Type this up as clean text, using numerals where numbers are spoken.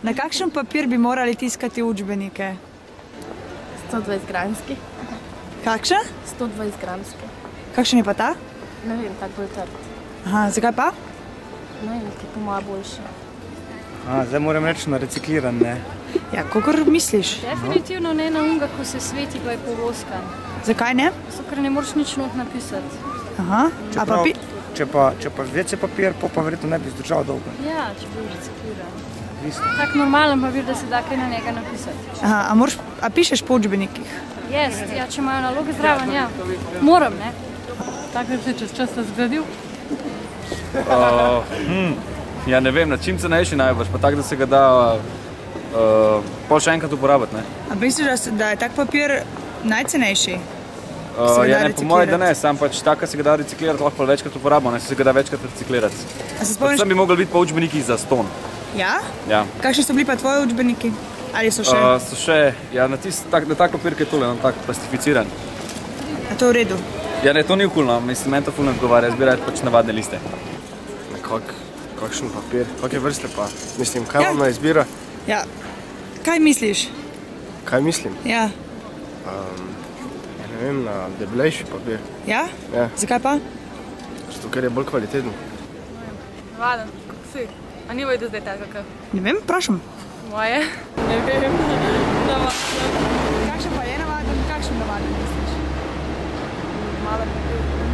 Na kakšen papir bi morali tiskati učbenike? 120 gramski. Kakšen? 120 gramski. Kakšen je pa ta? Ne vem, tak bolj trd. Aha, zakaj pa? Ne vem, ki po moja boljši. Zdaj moram reči na recikliran, ne? Ja, kakor misliš. Definitivno ne na unga, ko se sveti, pa je povoskan. Zakaj ne? Zato, ker ne moreš nič not napisati. Aha, a pa Če pa WC papir, pa verjetno ne bi zdržal dolgo. Ja, če bi recikliran. Visno. Tak normalen papir, da se da kaj na njega napisati. Aha, a pišeš po učbenikih? Ja, če imajo naloge zraven, ja. Moram, ne? Tak bi se čez čas razgradil? Ja, ne vem, na čim cenejši najbrž, pa tako, da se ga da pol še enkrat uporabiti, ne? A misliš, da je tak papir najcenejši? Ja, ne, po moje, da ne, sam pač tako, se ga da reciklirati, lahko pa večkrat uporabimo, ne, se ga da večkrat reciklirati. Predvsem bi mogli biti pa učbeniki za ston. Ja? Ja. Kakšni so bili pa tvoji učbeniki? Ali so še? So še, ja, na tak papir, ki je tole, tak plastificiran. A to je v redu? Ja, ne, to ni okulno, mislim, meni to ful ne odgovarja, jaz bi rad pač navadne liste. Kakšen papir? Kakve vrste pa? Mislim, kaj vam na izbira? Ja. Kaj misliš? Kaj mislim? Ja. Ne vem, na debelejši papir. Ja? Ja. Zakaj pa? Zato, ker je bolj kvaliteten. Navaden, kako si? A ni vojde zdaj tako kakav? Ne vem, vprašam. Moje? Ne vem. Navaden. Kakšen pa je navaden, kakšen navaden misliš? Malen papir.